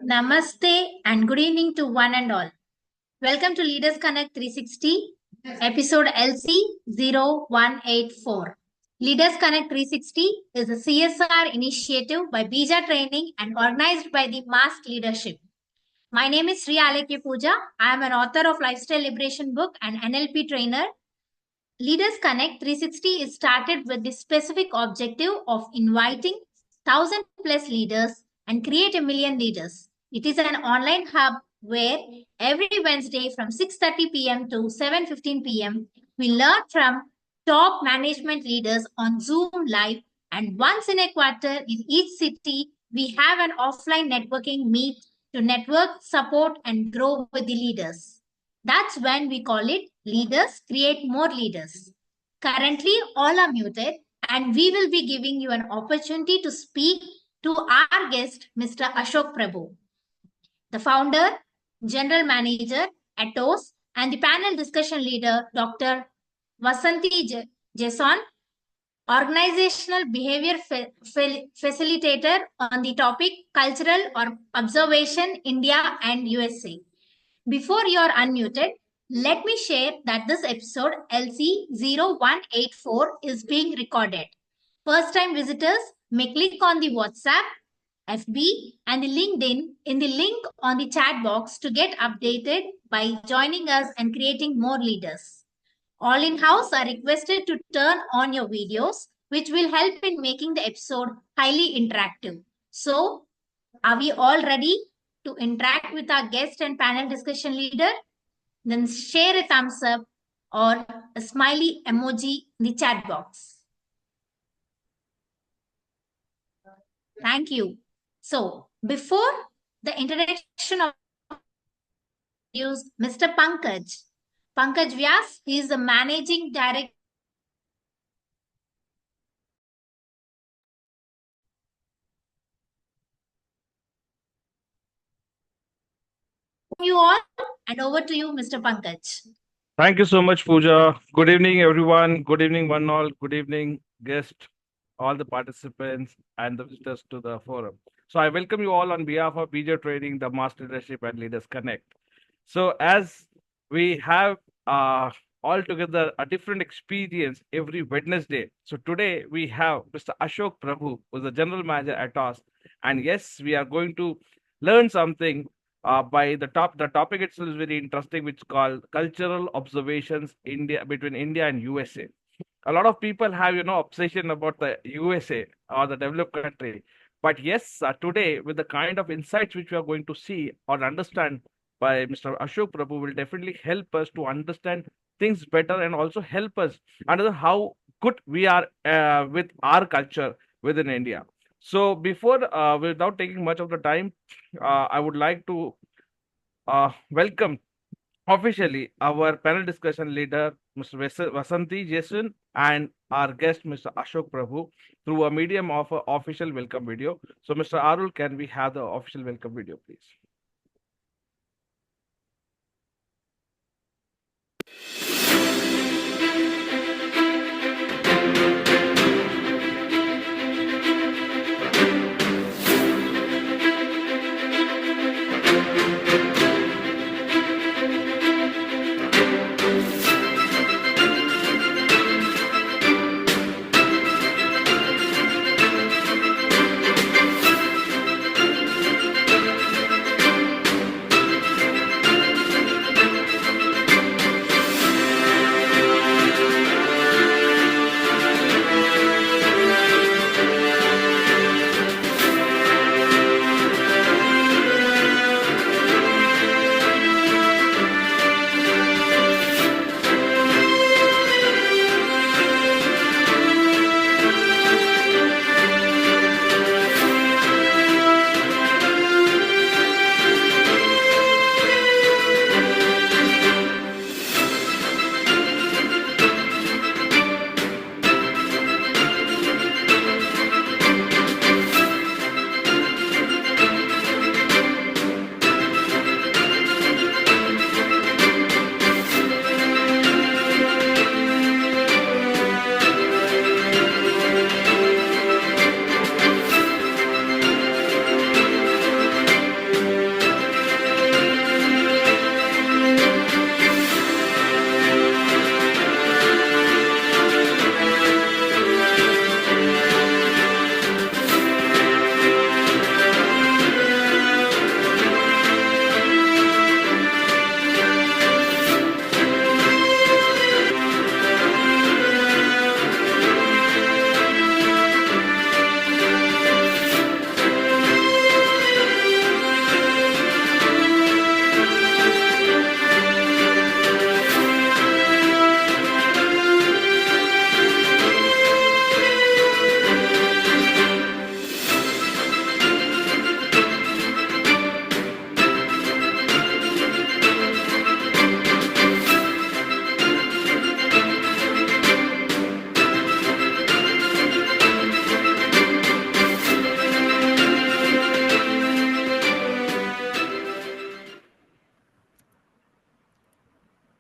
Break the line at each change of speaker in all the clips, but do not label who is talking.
Namaste and good evening to one and all. Welcome to Leaders Connect 360, episode LC0184. Leaders Connect 360 is a CSR initiative by Bija Training and organized by the Mask Leadership. My name is Sri Alekya Pooja. I am an author of Lifestyle Liberation book and NLP trainer. Leaders Connect 360 is started with the specific objective of inviting 1000 plus leaders and create a million leaders. It is an online hub where every Wednesday from 6:30 p.m. to 7:15 p.m. we learn from top management leaders on Zoom Live, and once in a quarter in each city we have an offline networking meet to network, support and grow with the leaders. That's when we call it Leaders Create More Leaders. Currently, all are muted, and we will be giving you an opportunity to speak to our guest, Mr. Ashok Prabhu, the founder, general manager, Atos, and the panel discussion leader, Dr. Vasanthi Jason, organizational behavior facilitator on the topic cultural or observation, India and USA. Before you are unmuted, let me share that this episode LC0184 is being recorded. First time visitors may click on the WhatsApp, FB and the LinkedIn in the link on the chat box to get updated by joining us and creating more leaders. All in-house are requested to turn on your videos, which will help in making the episode highly interactive. So, are we all ready to interact with our guest and panel discussion leader? Then share a thumbs up or a smiley emoji in the chat box. Thank you. So, before the introduction of use Mr. Pankaj Vyas, he is the managing director. You all, and over to you, Mr. Pankaj.
Thank you so much, Pooja. Good evening, everyone. Good evening, one all. Good evening, guest, all the participants, and the visitors to the forum. So I welcome you all on behalf of Bija Training, the Master Leadership and Leaders Connect. So as we have all together a different experience every Wednesday. So today we have Mr. Ashok Prabhu, who is the General Manager at Atos. And yes, we are going to learn something by the topic itself is very interesting, which is called cultural observations between India and USA. A lot of people have obsession about the USA or the developed country, but yes, today with the kind of insights which we are going to see or understand by Mr. Ashok Prabhu will definitely help us to understand things better and also help us understand how good we are with our culture within India. So before, without taking much of the time, I would like to welcome officially our panel discussion leader, Mr. Vasanthi Jason, and our guest, Mr. Ashok Prabhu, through a medium of an official welcome video. So, Mr. Arul, can we have the official welcome video, please?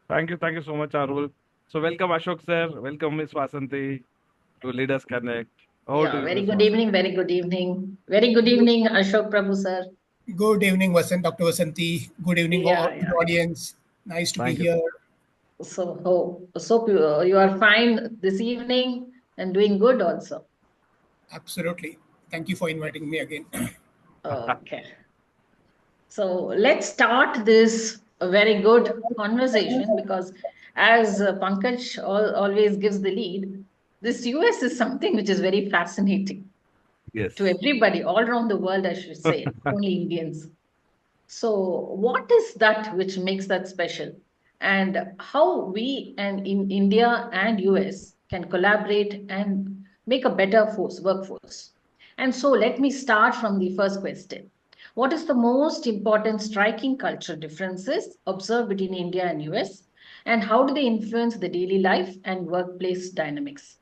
Thank you so much, Arul. So welcome Ashok sir, welcome Miss Vasanthi to Leaders Connect. Over to
Yeah,
you,
very
Miss
good
Vasanthi.
evening, very good evening. Very good evening, Ashok Prabhu, sir.
Good evening, Dr. Vasanthi. Good evening, all
Yeah,
the
yeah.
audience. Nice to be
Thank you.
here.
So you are fine this evening and doing good also.
Absolutely. Thank you for inviting me again.
Okay. So let's start this very good conversation because as Pankaj always gives the lead, this US is something which is very fascinating
Yes.
to everybody all around the world, I should say, not only Indians. So, what is that which makes that special? And how we and in India and US can collaborate and make a better workforce? And so, let me start from the first question. What is the most important striking cultural differences observed between India and US? And how do they influence the daily life and workplace dynamics?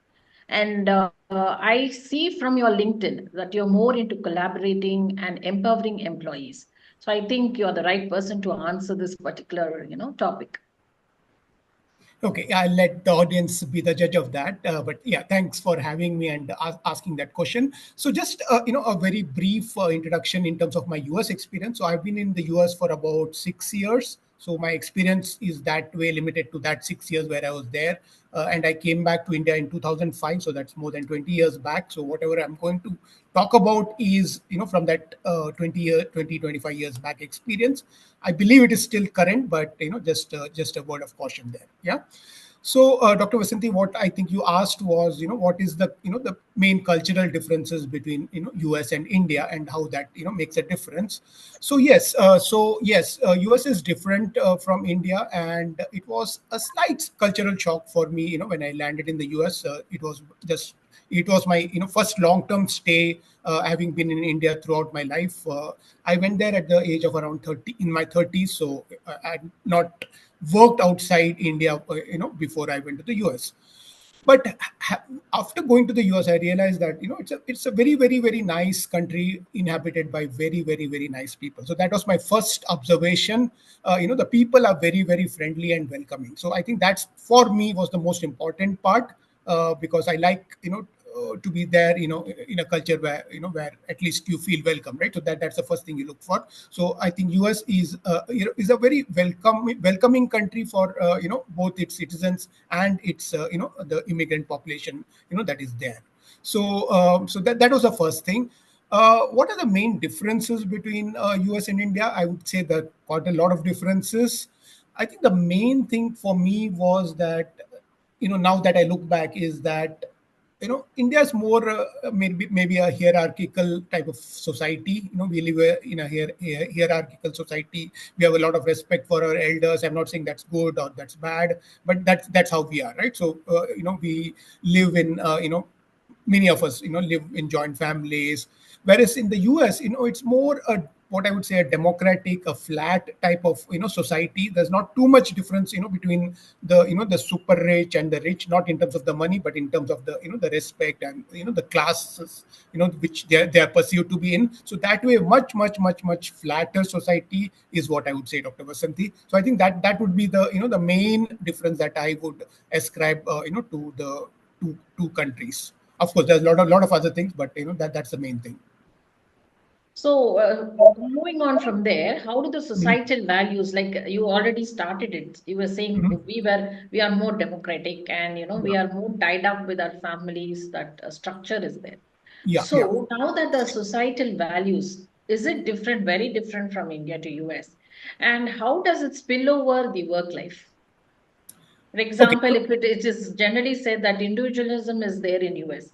And I see from your LinkedIn that you're more into collaborating and empowering employees. So I think you're the right person to answer this particular, topic.
Okay, I'll let the audience be the judge of that. But yeah, thanks for having me and asking that question. So just a very brief introduction in terms of my US experience. So I've been in the US for about 6 years. So my experience is that way limited to that 6 years where I was there. And I came back to India in 2005. So that's more than 20 years back. So whatever I'm going to talk about is, from that 25 years back experience. I believe it is still current, but just a word of caution there. Yeah. So, Dr. Vasanthi, what I think you asked was, what is the main cultural differences between, US and India and how that, makes a difference. So yes, US is different from India, and it was a slight cultural shock for me, when I landed in the US. It was my, first long-term stay, having been in India throughout my life. I went there at the age of around 30, in my 30s. So I had not worked outside India, before I went to the US. But after going to the US, I realized that it's a very very very nice country inhabited by very very very nice people. So that was my first observation. The people are very very friendly and welcoming. So I think that's, for me, was the most important part, because I like to be there, in a culture where at least you feel welcome, right? So that's the first thing you look for. So I think US is a very welcoming country for both its citizens and its the immigrant population that is there. So that was the first thing. What are the main differences between US and India? I would say that quite a lot of differences. I think the main thing for me was that, now that I look back, is that India is more maybe a hierarchical type of society. We live in a hierarchical society. We have a lot of respect for our elders. I'm not saying that's good or that's bad, but that's how we are, right? So we live in many of us live in joint families, whereas in the US it's more a, what I would say, a democratic, a flat type of society. There's not too much difference between the super rich and the rich, not in terms of the money, but in terms of the the respect and the classes which they are perceived to be in. So that way, much flatter society is what I would say, Dr. Vasanthi. So I think that would be the the main difference that I would ascribe to the two countries. Of course, there's a lot of other things, but that's the main thing.
So, moving on from there, how do the societal values, like you already started it, you were saying
Mhm.
we are more democratic and we
Yeah,
are more tied up with our families, that structure is there.
yeah.
So now that the societal values, is it different, very different from India to US? And how does it spill over the work life? For
Okay.
example, if it is generally said that individualism is there in US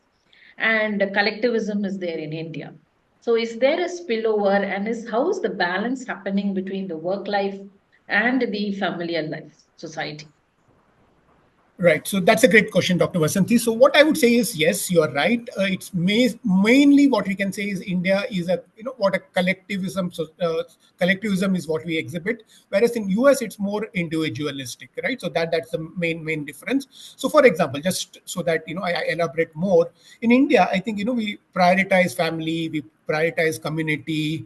and collectivism is there in India. So is there a spillover and is how is the balance happening between the work life and the familial life society?
Right. So that's a great question, Dr. Vasanthi. So what I would say is, yes, you are right. It's mainly what we can say is India is a what a collectivism. So collectivism is what we exhibit, whereas in US it's more individualistic, right? So that's the main difference. So for example, just so that I elaborate more, in India, I think we prioritize family, we prioritize community.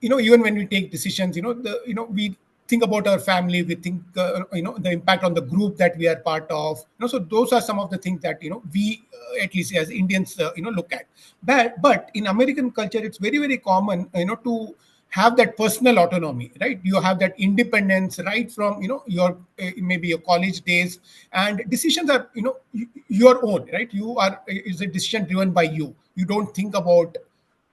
Even when we take decisions, we think about our family. We think the impact on the group that we are part of. So those are some of the things that we at least as Indians look at. But in American culture, it's very very common to have that personal autonomy, right? You have that independence right from your maybe your college days, and decisions are your own, right? You are is a decision driven by you. You don't think about,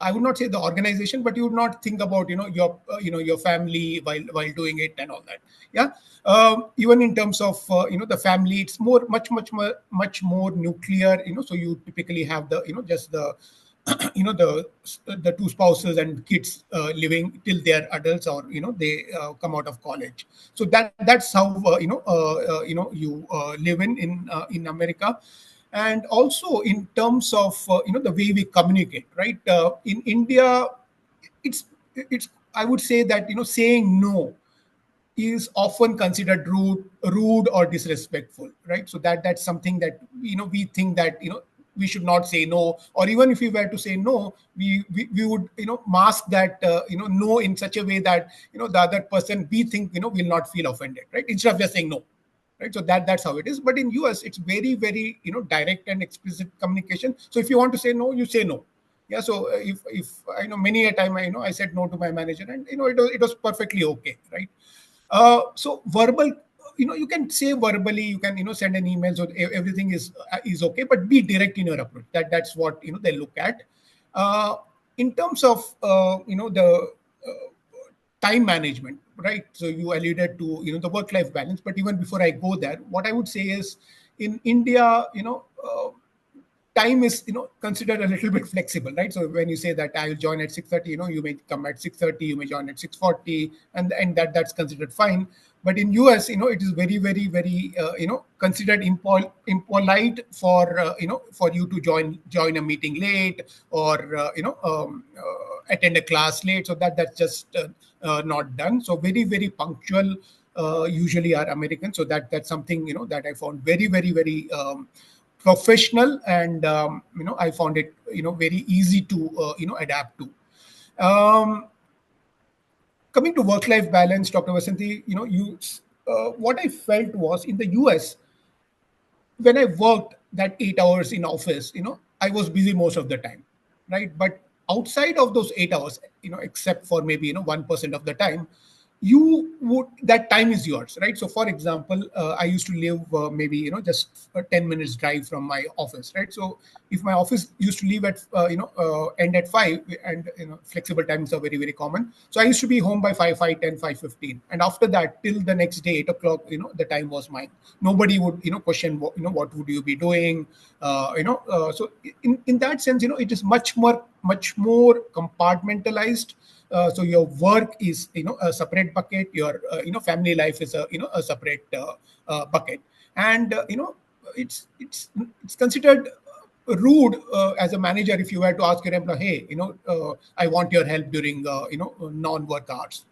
I would not say the organization, but you would not think about your family while doing it and all that. Yeah. Even in terms of the family, it's much more nuclear. So you typically have the just the the two spouses and kids living till they're adults, or they come out of college. So that's how you live in America. And also in terms of the way we communicate, right? In India, it's I would say that saying no is often considered rude or disrespectful, right? So that's something that we think that we should not say no, or even if we were to say no, we would mask that no in such a way that the other person, we think will not feel offended, right? Instead of just saying no, right? So that's how it is. But in US, it's very very direct and explicit communication. So if you want to say no, you say no. Yeah. So if I know, many a time I said no to my manager, and it was perfectly okay, right? So verbal, you can say verbally, you can send an email, so everything is okay, but be direct in your approach. That's what they look at. In terms of the time management, right? So you alluded to the work life balance, but even before I go there, what I would say is, in India, time is considered a little bit flexible, right? So when you say that I will join at 6:30, you may come at 6:30, you may join at 6:40, and that's considered fine. But in US, it is very very very considered impolite for for you to join a meeting late, or attend a class late. So that's just not done. So very very punctual usually are Americans. So that's something that I found very very very professional, and I found it very easy to adapt to. Coming to work life balance, Dr. Vasanthi, you what I felt was, in the US, when I worked that 8 hours in office, I was busy most of the time, right? But outside of those 8 hours, except for maybe 1% of the time, that time is yours, right? So for example, I used to live maybe just a 10 minutes drive from my office, right? So if my office used to leave at end at 5, and flexible times are very very common, so I used to be home by 5, 5:10, 5:15, and after that till the next day 8 o'clock, the time was mine. Nobody would question what would you be doing, so in that sense, it is much more compartmentalized. So your work is a separate bucket, your family life is a separate bucket. And it's considered rude as a manager if you were to ask your employee, hey, I want your help during non-work hours.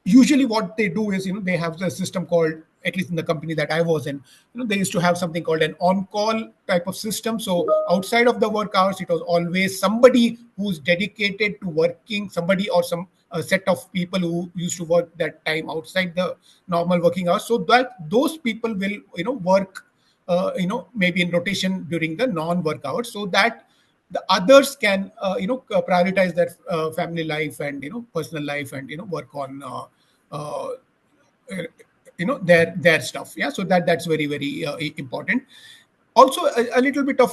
Usually what they do is they have a system called, at least in the company that I was in, they used to have something called an on-call type of system. So outside of the work hours, it was always somebody who's dedicated to working, somebody or some set of people who used to work that time outside the normal working hours, so that those people will work maybe in rotation during the non-work hours, so that the others can prioritize their family life and personal life, and work on uh, their stuff. Yeah, so that's very very important. Also a little bit of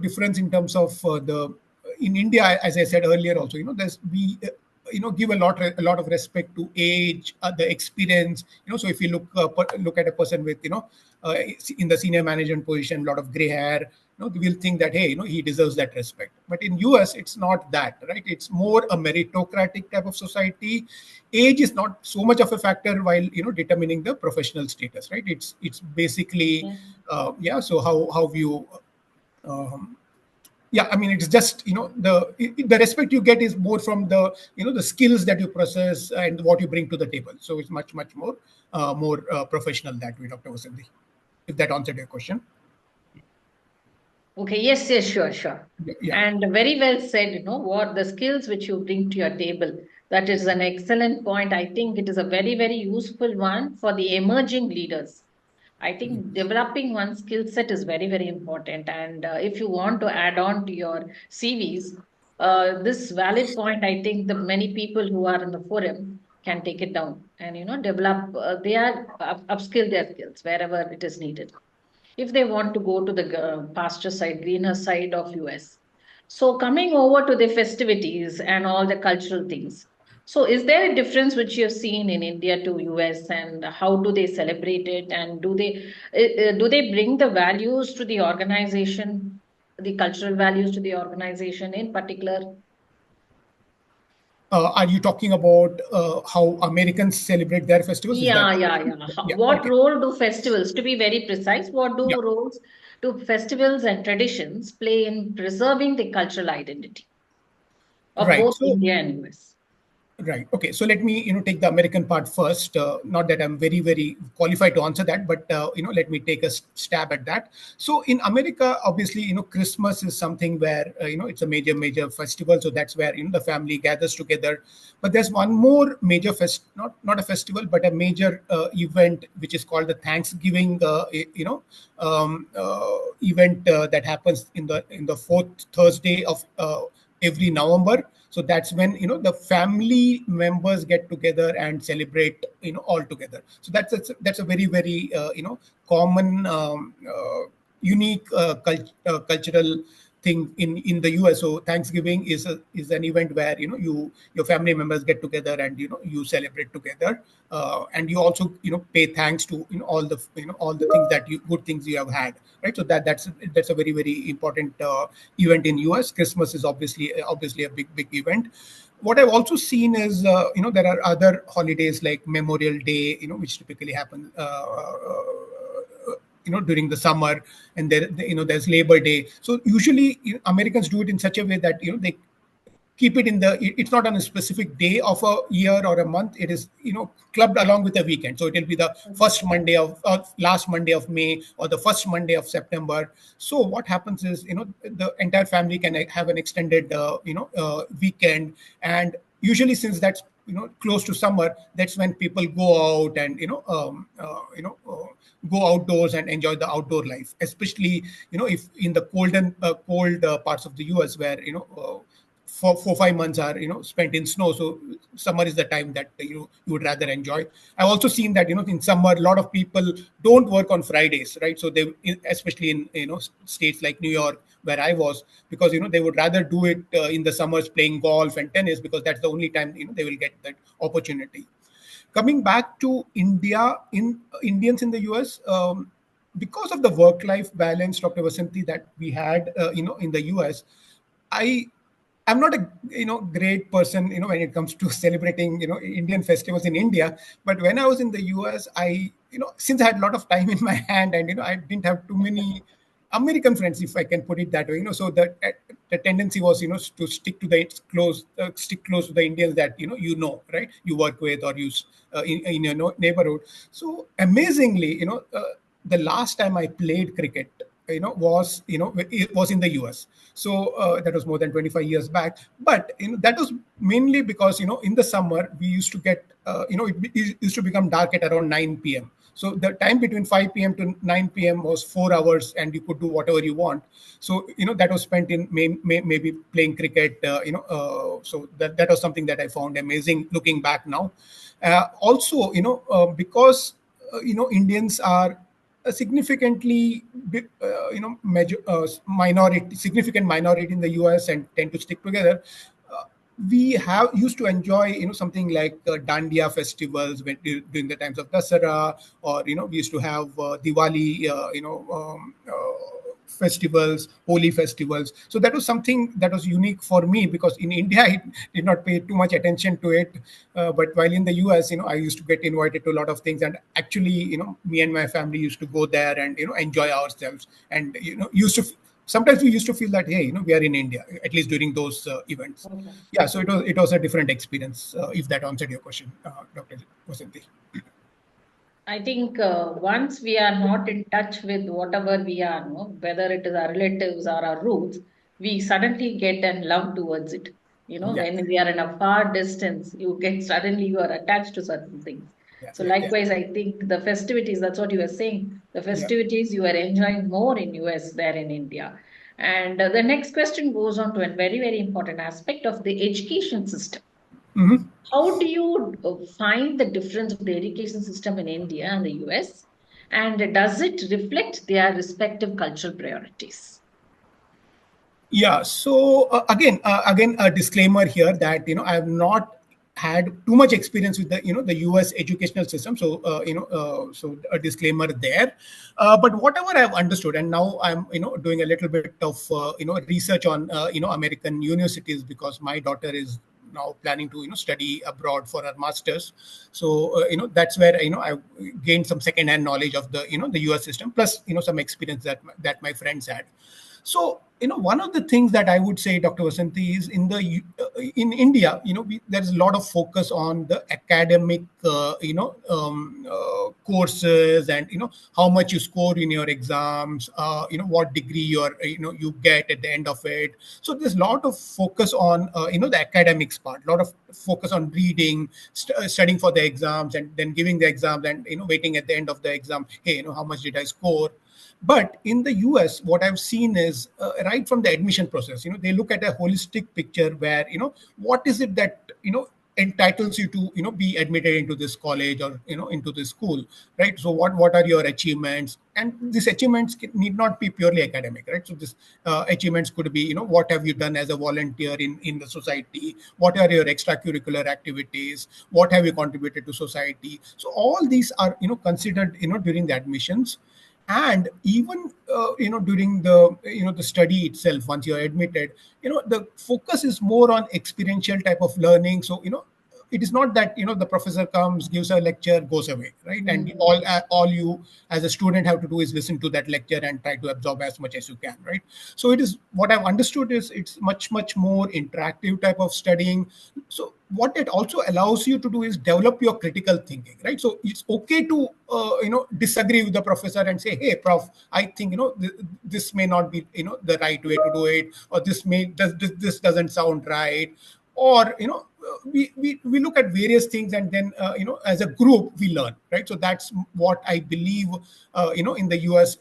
difference in terms of the in India, as I said earlier also, there's we give a lot of respect to age, the experience. So if you look at a person with uh, in the senior management position, a lot of gray hair, we'll think that, hey, he deserves that respect. But in US, it's not that, right? It's more a meritocratic type of society. Age is not so much of a factor while determining the professional status, right? It's basically so how you I mean, it's just the respect you get is more from the the skills that you possess and what you bring to the table. So it's much more professional that way, Dr. Vasanthi, if that answered your question.
Okay, yes, sure.
Yeah.
And very well said, what the skills which you bring to your table. That is an excellent point. I think it is a very, very useful one for the emerging leaders. I think developing one skill set is very, very important. And if you want to add on to your CVs, this valid point, I think the many people who are in the forum can take it down and develop. They are upskill their skills wherever it is needed if they want to go to the pasture side, greener side of US. So coming over to the festivities and all the cultural things. So is there a difference which you've seen in India to US, and how do they celebrate it, and do they bring the values to the organization, the cultural values to the organization in particular?
Are you talking about how Americans celebrate their festivals? Is that?
Yeah.
Yeah.
What
Okay.
role do festivals, to be very precise, what
Yeah.
do roles do festivals and traditions play in preserving the cultural identity of
Right.
both
So
India and US?
right. Okay. So let me, take the American part first. Not that I'm very, very qualified to answer that, but let me take a stab at that. So in America, obviously, Christmas is something where it's a major, major festival. So that's where the family gathers together. But there's one more major not a festival, but a major event which is called the Thanksgiving. Event that happens in the fourth Thursday of every November. So that's when the family members get together and celebrate all together. So that's a very, very common unique cultural thing in the US. So Thanksgiving is an event where your family members get together and you celebrate together, and you also pay thanks to all the things that you good things you have had, right? So that's a very, very important event in US. Christmas is obviously a big event. What I've also seen is there are other holidays like Memorial Day, which typically happen during the summer, and there's Labor Day. So usually Americans do it in such a way that they keep it it's not on a specific day of a year or a month. It is clubbed along with a weekend. So it will be the first Monday of last Monday of May, or the first Monday of September. So what happens is the entire family can have an extended weekend. And usually, since that's close to summer, that's when people go out and go outdoors and enjoy the outdoor life, especially if in the cold parts of the US, where 4 5 months are spent in snow. So summer is the time that you would rather enjoy. I've also seen that in summer a lot of people don't work on Fridays, right? So especially in states like New York, where I was, because they would rather do it in the summers, playing golf and tennis, because that's the only time they will get that opportunity. Coming back to India, in Indians in the US, because of the work-life balance, Dr. Vasanthi, that we had in the US, I I'm not a great person when it comes to celebrating Indian festivals in India. But when I was in the US, I since I had a lot of time in my hand, and I didn't have too many American friends, if I can put it that way. So the tendency was to stick close to the Indians that right, you work with, or in your neighborhood. So amazingly, the last time I played cricket was it was in the US. So that was more than 25 years back. But that was mainly because in the summer we used to get it used to become dark at around 9 p.m. So the time between 5 p.m. to 9 p.m. was 4 hours, and you could do whatever you want. So that was spent in maybe playing cricket. So that was something that I found amazing looking back now. Also, because Indians are a significantly significant minority in the US, and tend to stick together. We have used to enjoy something like Dandiya festivals during the times of Dasara, or we used to have Diwali festivals, holy festivals. So that was something that was unique for me, because in India I did not pay too much attention to it. But while in the US, I used to get invited to a lot of things, and actually, me and my family used to go there and enjoy ourselves, and sometimes we used to feel that, hey, we are in India, at least during those events.
Okay.
Yeah, so it was a different experience. If that answered your question, Dr. Vasanthi.
I think once we are not in touch with whatever we are, no, whether it is our relatives or our roots, we suddenly get and love towards it.
Yeah.
when we are in a far distance, suddenly you are attached to certain things.
Yeah.
So
Yeah.
likewise, I think the festivities, that's what you were saying, the
Yeah.
festivities you are enjoying more in US than in India. And the next question goes on to a very, very important aspect of the education system.
Mhm.
How do you find the difference of the education system in India and the US? And does it reflect their respective cultural priorities?
Yeah. So again, a disclaimer here that I have not had too much experience with the U.S. educational system. So so a disclaimer there. But whatever I've understood, and now I'm doing a little bit of research on American universities because my daughter is now planning to study abroad for her masters. So that's where I've gained some second hand knowledge of the US system, plus some experience that my friends had. So one of the things that I would say, Dr. Vasanthi, is in India, there's a lot of focus on the academic, courses, and how much you score in your exams, what degree you get at the end of it. So there's a lot of focus on the academics part, a lot of focus on reading, studying for the exams, and then giving the exams, and waiting at the end of the exam. Hey, how much did I score? But in the US, what I've seen is right from the admission process, they look at a holistic picture where, what is it that, entitles you to, be admitted into this college or, into this school, right? So what are your achievements? And these achievements need not be purely academic, right? So this achievements could be, what have you done as a volunteer in the society? What are your extracurricular activities? What have you contributed to society? So all these are, considered, during the admissions. And even during the study itself, once you're admitted, the focus is more on experiential type of learning. So it is not that the professor comes, gives a lecture, goes away, right? And
Mm.
all you as a student have to do is listen to that lecture and try to absorb as much as you can, right? So it is, what I've understood is, it's much more interactive type of studying. So what it also allows you to do is develop your critical thinking, right? So it's okay to disagree with the professor and say, hey prof, I think this may not be the right way to do it, or this doesn't sound right. Or we look at various things, and then as a group we learn, right? So that's what I believe in the US,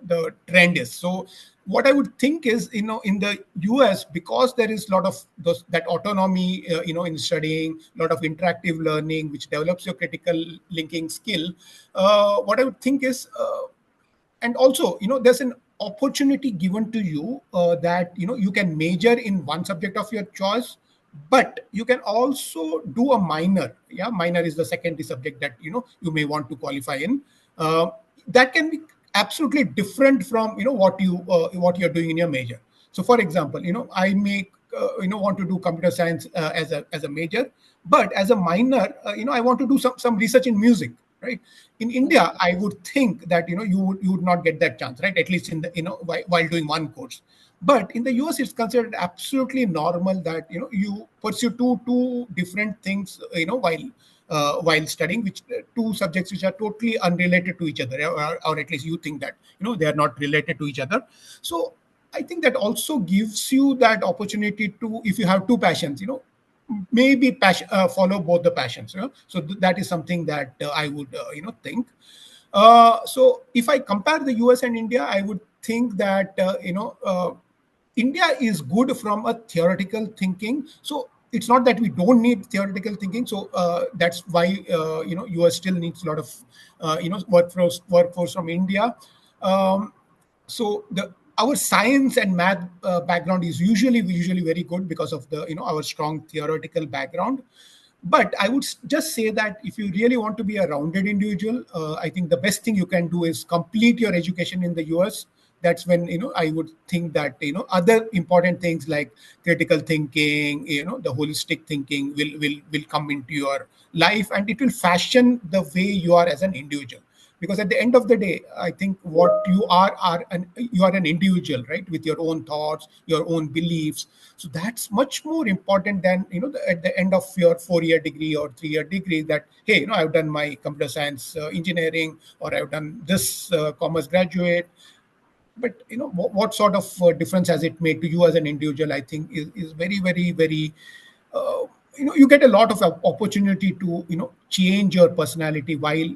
the trend is. So what I would think is, in the US, because there is a lot of that autonomy, in studying, a lot of interactive learning, which develops your critical linking skill. What I would think is, and also, there's an opportunity given to you, that you can major in one subject of your choice, but you can also do a minor. Yeah, minor is the secondary subject that you may want to qualify in. uh, that can be absolutely different from what you're doing in your major. So for example, I may want to do computer science as a major, but as a minor, I want to do some research in music, right? In India, I would think that you would not get that chance, right? At least in the while doing one course. But in the US, it's considered absolutely normal that you pursue two different things, while studying, which two subjects which are totally unrelated to each other, or at least you think that they are not related to each other. So I think that also gives you that opportunity to, if you have two passions, maybe follow both the passions. So that is something that I would think. So if I compare the US and India, I would think that India is good from a theoretical thinking. So it's not that we don't need theoretical thinking. So that's why US still needs a lot of workforce from India. Um, so the our science and math background is usually very good because of the our strong theoretical background. But I would just say that if you really want to be a rounded individual, I think the best thing you can do is complete your education in the US. That's when I would think that other important things like critical thinking, the holistic thinking will come into your life, and it will fashion the way you are as an individual. Because at the end of the day, I think what you are an individual, right, with your own thoughts, your own beliefs. So that's much more important than at the end of your 4-year degree or 3-year degree, that hey, I've done my computer science engineering, or I've done this commerce graduate. but what sort of difference has it made to you as an individual? I think is very, very, very. Uh, you get a lot of opportunity to change your personality while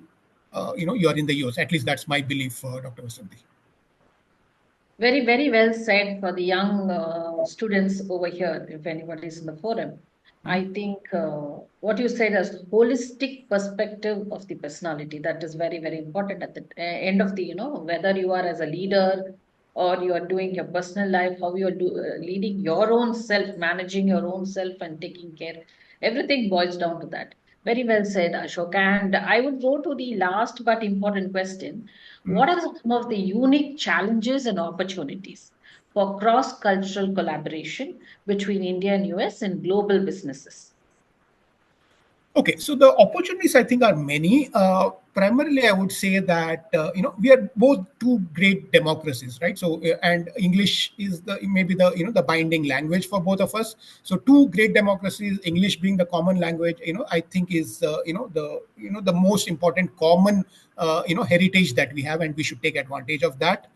you're in the US. At least that's my belief, Dr. Vasanthi.
Very, very well said for the young students over here, if anybody is in the forum. I think what you said as holistic perspective of the personality, that is very, very important at the end of the, whether you are as a leader or you are doing your personal life, how you are leading your own self, managing your own self and taking care. Everything boils down to that. Very well said, Ashok. And I would go to the last but important question. What are some of the unique challenges and opportunities for cross-cultural collaboration between India and US in global businesses?
Okay, so the opportunities I think are many. Primarily, I would say that we are both two great democracies, right? So, and English is the maybe the the binding language for both of us. So, two great democracies, English being the common language, I think is the most important common heritage that we have, and we should take advantage of that.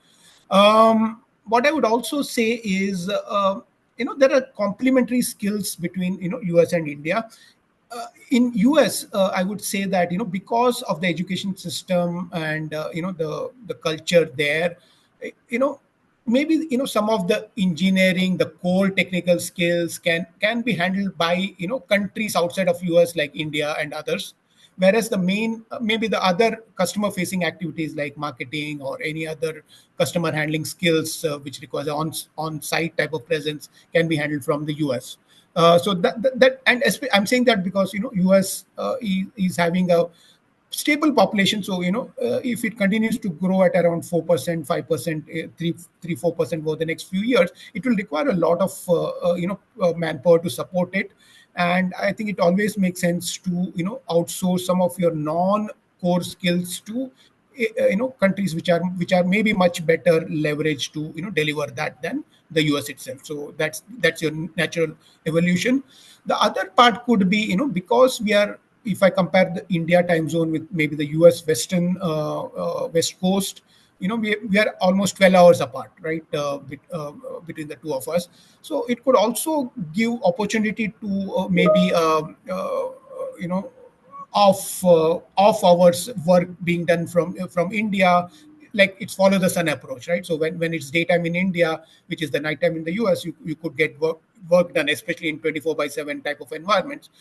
What I would also say is, there are complementary skills between US and India. In US, I would say that because of the education system and the culture there, you know maybe some of the engineering, the core technical skills can be handled by countries outside of US like India and others, whereas the main maybe the other customer facing activities like marketing or any other customer handling skills which requires on site type of presence can be handled from the US. So that and I'm saying that because US is having a stable population. So if it continues to grow at around 4%, 5%, 3-4% over the next few years, it will require a lot of manpower to support it. And I think it always makes sense to outsource some of your non-core skills to countries which are maybe much better leveraged to deliver that than the US itself. So that's your natural evolution. The other part could be because we are, if I compare the India time zone with maybe the US western west coast, we are almost 12 hours apart, right, between the two of us. So it could also give opportunity to maybe off hours work being done from India, like it's follow the sun approach, right? So when it's daytime in India, which is the nighttime in the US, you could get work done, especially in 24 by 7 type of environments,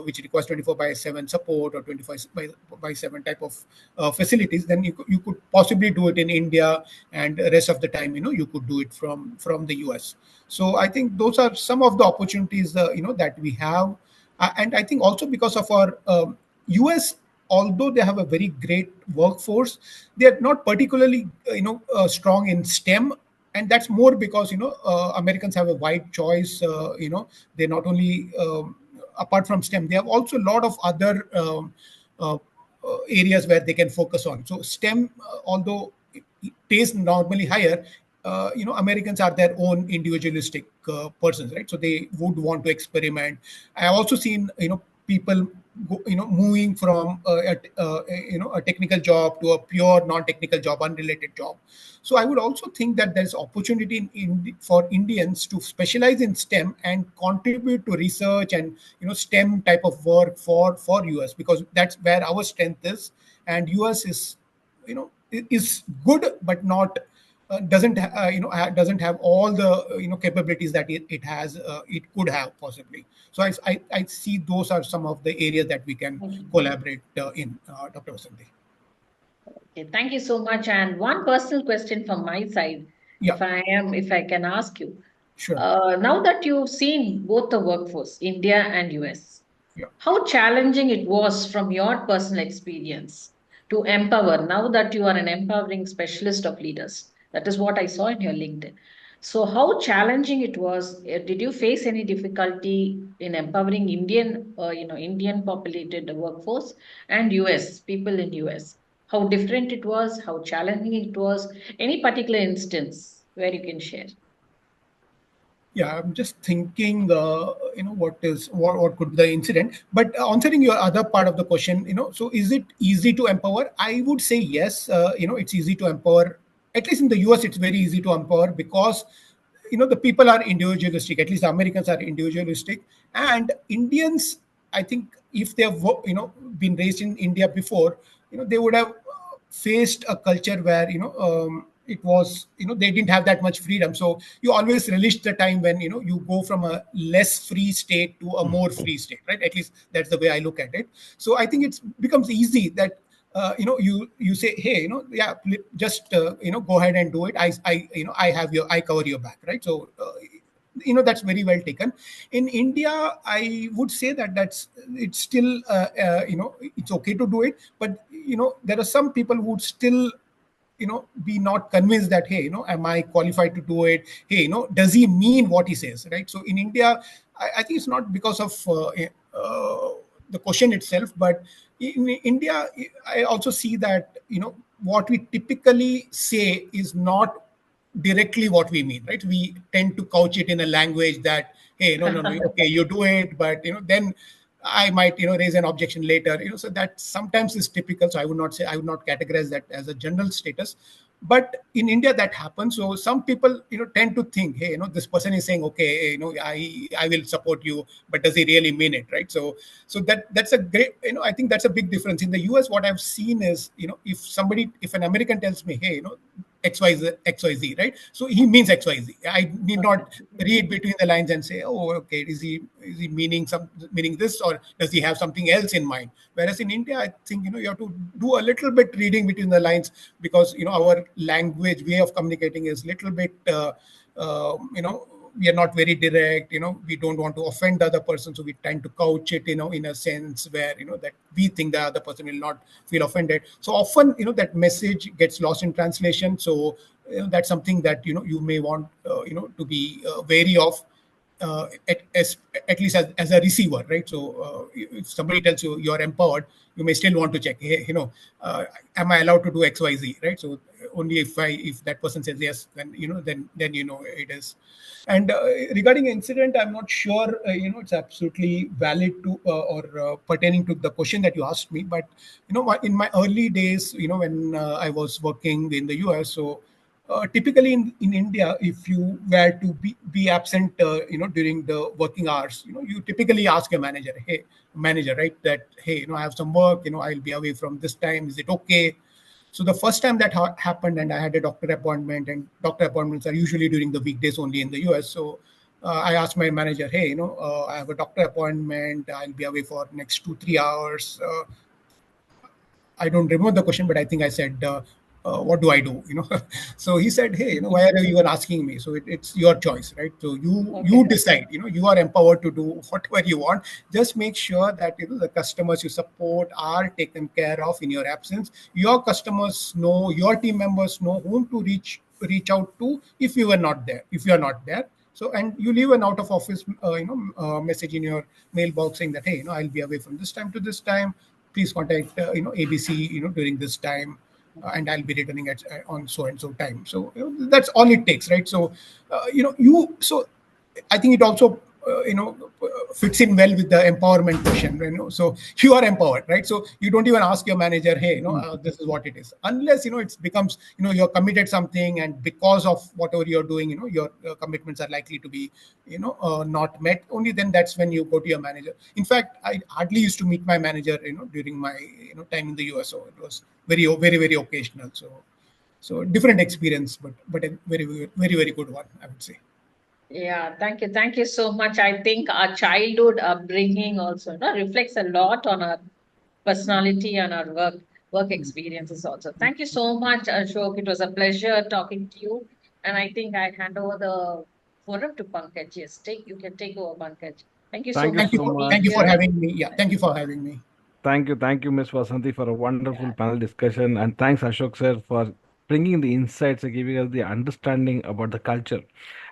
which requires 24 by 7 support or 25 by 7 type of facilities. Then you could possibly do it in India, and the rest of the time you could do it from the US. So I think those are some of the opportunities that we have. And I think also because of our US, although they have a very great workforce, they are not particularly strong in STEM, and that's more because Americans have a wide choice. They not only apart from STEM, they have also a lot of other uh, areas where they can focus on. So STEM, although it pays normally higher, Americans are their own individualistic persons, right? So they would want to experiment. I have also seen people moving from a technical job to a pure non-technical job, unrelated job. So I would also think that there's opportunity for Indians to specialize in STEM and contribute to research and STEM type of work for US, because that's where our strength is. And US is is good, but not doesn't have all the capabilities that it has, it could have possibly. So I see those are some of the areas that we can collaborate in, Dr. Vasanthi.
Okay, thank you so much. And one personal question from my side,
Yeah,
if I can ask you.
sure.
Now that you've seen both the workforce, India and US,
Yeah.
how challenging it was from your personal experience to empower, now that you are an empowering specialist of leaders? That is what I saw in your LinkedIn. So how challenging it was? Did you face any difficulty in empowering Indian populated workforce and US, people in US? How different it was, how challenging it was, any particular instance where you can share?
Yeah, I'm just thinking, what could be the incident. But answering your other part of the question, so is it easy to empower? I would say yes. It's easy to empower at least in the US, it's very easy to empower because the people are individualistic. At least the Americans are individualistic, and Indians, I think, if they have been raised in India before, they would have faced a culture where it was they didn't have that much freedom. So you always relish the time when you go from a less free state to a more free state, right? At least that's the way I look at it. So I think it becomes easy that you say, hey, yeah, just go ahead and do it. I cover your back, right? So that's very well taken. In India, I would say that it's still it's okay to do it, but there are some people who would still be not convinced that, hey, am I qualified to do it? Hey, does he mean what he says, right? So in India, I think it's not because of the question itself, but in India, I also see that what we typically say is not directly what we mean, right? We tend to couch it in a language that, hey, no, okay, you do it, but then I might raise an objection later. So that sometimes is typical. So I would not categorize that as a general status. But in India, that happens. So some people tend to think, hey, this person is saying, okay, I will support you, but does he really mean it, right? So that's a great, I think that's a big difference. In the US, what I've seen is, if an American tells me, hey, XYZ, right? So he means XYZ. I need not read between the lines and say, oh, okay, is he meaning this, or does he have something else in mind? Whereas in India, I think you have to do a little bit reading between the lines, because our language way of communicating is little bit we are not very direct. We don't want to offend the other person, so we tend to couch it in a sense where that we think the other person will not feel offended. So often that message gets lost in translation. So that's something that you may want to be wary of, at least as a receiver, right? So if somebody tells you you're empowered, you may still want to check, hey, am I allowed to do XYZ, right? So only if that person says yes, then then it is. And regarding incident, I'm not sure it's absolutely valid to or pertaining to the question that you asked me. But in my early days, when I was working in the US, so typically in India, if you were to be absent, during the working hours, you typically ask your manager, hey, manager, right, that, hey, I have some work, I'll be away from this time. Is it okay? So the first time that happened, and I had a doctor appointment, and doctor appointments are usually during the weekdays only in the US. So I asked my manager, hey, I have a doctor appointment. I'll be away for next 2-3 hours. I don't remember the question, but I think I said, "What do I do?" So he said, "Hey, why are you even asking me?" So it's your choice, right? So you decide. You are empowered to do whatever you want. Just make sure that the customers you support are taken care of in your absence. Your customers know, your team members know whom to reach out to if you are not there. If you are not there. So, and you leave an out of office, message in your mailbox saying that, hey, I'll be away from this time to this time. Please contact ABC during this time, and I'll be returning at on so and so time. So that's all it takes, right? So so I think it also fits in well with the empowerment question. So you are empowered, right? So you don't even ask your manager, hey, this is what it is, unless it becomes you're committed something, and because of whatever you're doing, your commitments are likely to be not met. Only then that's when you go to your manager. In fact, I hardly used to meet my manager during my time in the US. So it was very very very occasional. So different experience, but a very very very good one, I would say.
Yeah, thank you. Thank you so much. I think our childhood upbringing also reflects a lot on our personality and our work experiences also. Thank you so much, Ashok. It was a pleasure talking to you. And I think I hand over the forum to Pankaj. Yes, you can take over, Pankaj. Thank you so
Thank you
much
Thank you
so
for
for
being
much.
thank you for
here.
having me. Yeah, thank you for having me.
Thank you, Miss Vasanthi, for a wonderful
Yeah.
panel discussion, and thanks, Ashok sir, for bringing the insights and giving us the understanding about the culture.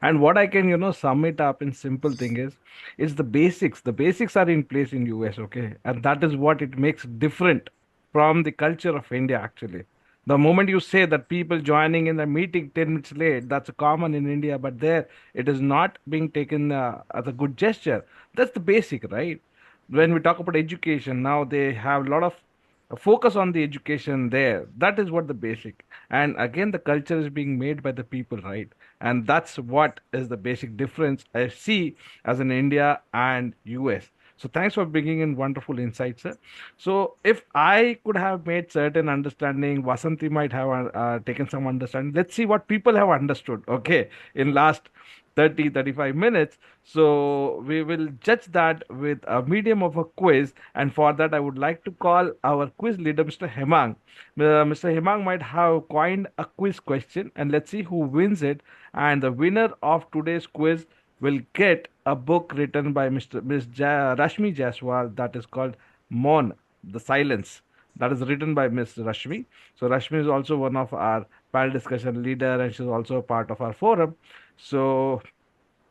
And what I can, sum it up in simple thing is the basics. The basics are in place in US, okay, and that is what it makes different from the culture of India. Actually, the moment you say that people joining in the meeting 10 minutes late, that's common in India, but there it is not being taken as a good gesture. That's the basic, right? When we talk about education, now they have a lot of focus on the education there. That is what the basic. And again, the culture is being made by the people, right? And that's what is the basic difference I see as in India and US. So thanks for bringing in wonderful insights, sir. So if I could have made certain understanding, Vasanthi might have taken some understanding. Let's see what people have understood, okay, in last 30-35 minutes. So we will judge that with a medium of a quiz. And for that, I would like to call our quiz leader, Mr. Hemang. Mr. Hemang might have coined a quiz question, and let's see who wins it. And the winner of today's quiz will get a book written by Rashmi Jaiswal that is called Mon, The Silence. That is written by Miss Rashmi. So Rashmi is also one of our panel discussion leader, and she's also a part of our forum. So